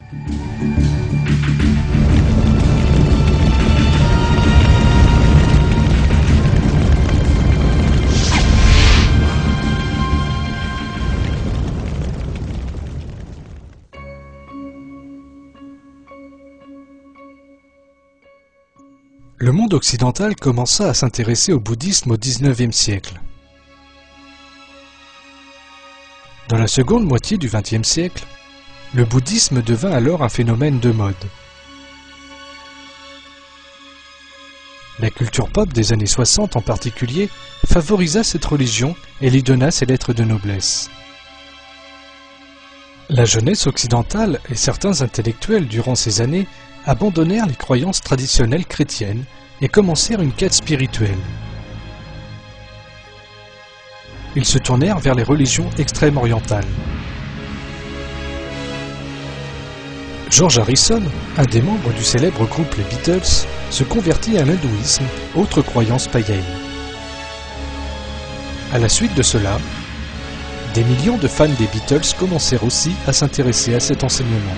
Le monde occidental commença à s'intéresser au bouddhisme au XIXe siècle. Dans la seconde moitié du XXe siècle, le bouddhisme devint alors un phénomène de mode. La culture pop des années 60 en particulier favorisa cette religion et lui donna ses lettres de noblesse. La jeunesse occidentale et certains intellectuels durant ces années abandonnèrent les croyances traditionnelles chrétiennes et commencèrent une quête spirituelle. Ils se tournèrent vers les religions extrême-orientales. George Harrison, un des membres du célèbre groupe les Beatles, se convertit à l'hindouisme, autre croyance païenne. À la suite de cela, des millions de fans des Beatles commencèrent aussi à s'intéresser à cet enseignement.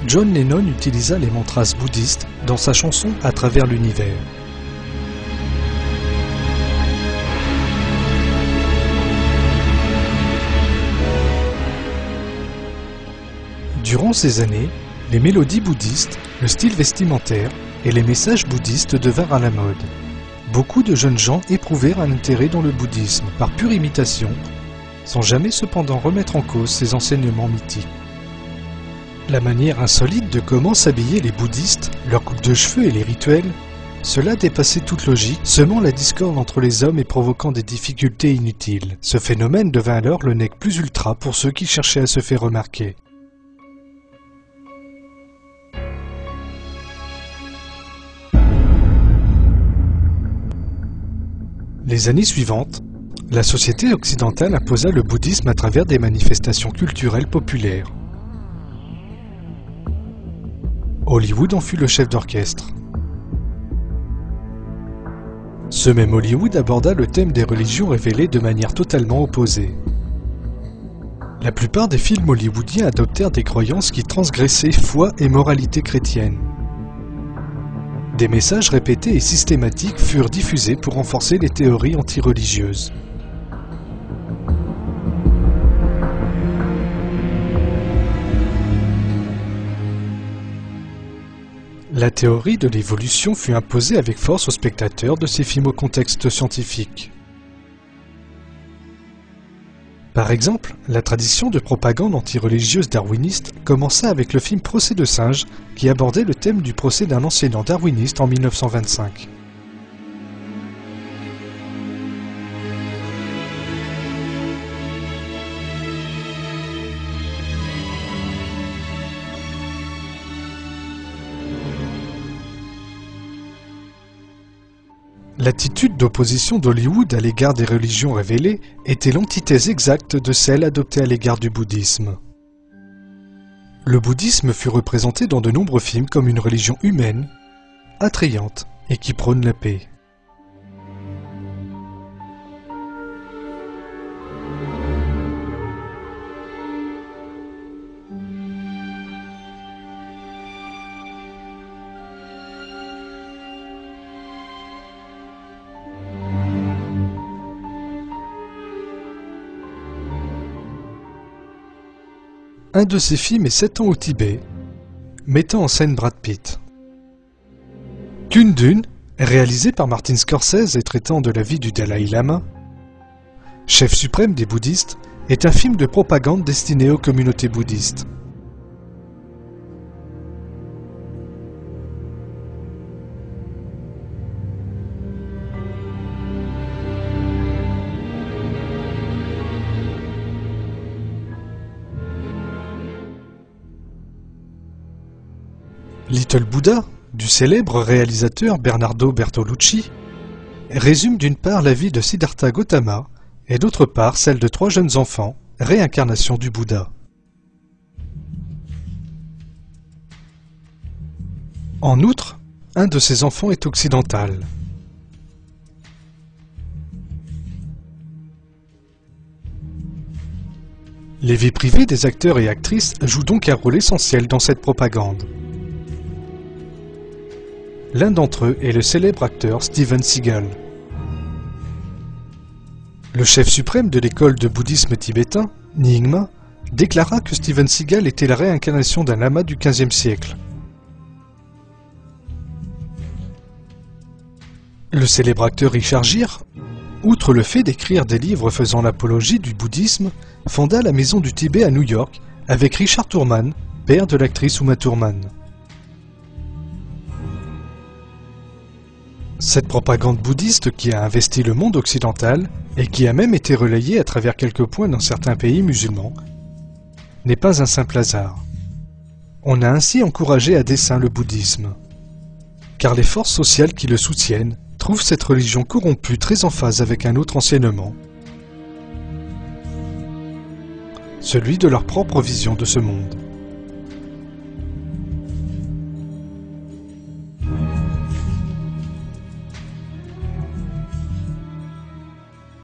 John Lennon utilisa les mantras bouddhistes dans sa chanson À travers l'univers. Durant ces années, les mélodies bouddhistes, le style vestimentaire et les messages bouddhistes devinrent à la mode. Beaucoup de jeunes gens éprouvèrent un intérêt dans le bouddhisme par pure imitation, sans jamais cependant remettre en cause ses enseignements mythiques. La manière insolite de comment s'habillaient les bouddhistes, leur coupe de cheveux et les rituels, cela dépassait toute logique, semant la discorde entre les hommes et provoquant des difficultés inutiles. Ce phénomène devint alors le nec plus ultra pour ceux qui cherchaient à se faire remarquer. Les années suivantes, la société occidentale imposa le bouddhisme à travers des manifestations culturelles populaires. Hollywood en fut le chef d'orchestre. Ce même Hollywood aborda le thème des religions révélées de manière totalement opposée. La plupart des films hollywoodiens adoptèrent des croyances qui transgressaient foi et moralité chrétienne. Des messages répétés et systématiques furent diffusés pour renforcer les théories antireligieuses. La théorie de l'évolution fut imposée avec force aux spectateurs de ces films au contexte scientifique. Par exemple, la tradition de propagande antireligieuse darwiniste commença avec le film Procès de singe qui abordait le thème du procès d'un enseignant darwiniste en 1925. L'attitude d'opposition d'Hollywood à l'égard des religions révélées était l'antithèse exacte de celle adoptée à l'égard du bouddhisme. Le bouddhisme fut représenté dans de nombreux films comme une religion humaine, attrayante et qui prône la paix. Un de ces films est 7 ans au Tibet, mettant en scène Brad Pitt. Kundun, réalisé par Martin Scorsese et traitant de la vie du Dalai Lama, chef suprême des bouddhistes, est un film de propagande destiné aux communautés bouddhistes. Little Buddha, du célèbre réalisateur Bernardo Bertolucci, résume d'une part la vie de Siddhartha Gautama et d'autre part celle de 3 jeunes enfants, réincarnation du Bouddha. En outre, un de ces enfants est occidental. Les vies privées des acteurs et actrices jouent donc un rôle essentiel dans cette propagande. L'un d'entre eux est le célèbre acteur Steven Seagal. Le chef suprême de l'école de bouddhisme tibétain, Nyingma, déclara que Steven Seagal était la réincarnation d'un lama du XVe siècle. Le célèbre acteur Richard Gere, outre le fait d'écrire des livres faisant l'apologie du bouddhisme, fonda la Maison du Tibet à New York avec Richard Turman, père de l'actrice Uma Thurman. Cette propagande bouddhiste qui a investi le monde occidental et qui a même été relayée à travers quelques points dans certains pays musulmans n'est pas un simple hasard. On a ainsi encouragé à dessein le bouddhisme, car les forces sociales qui le soutiennent trouvent cette religion corrompue très en phase avec un autre enseignement, celui de leur propre vision de ce monde.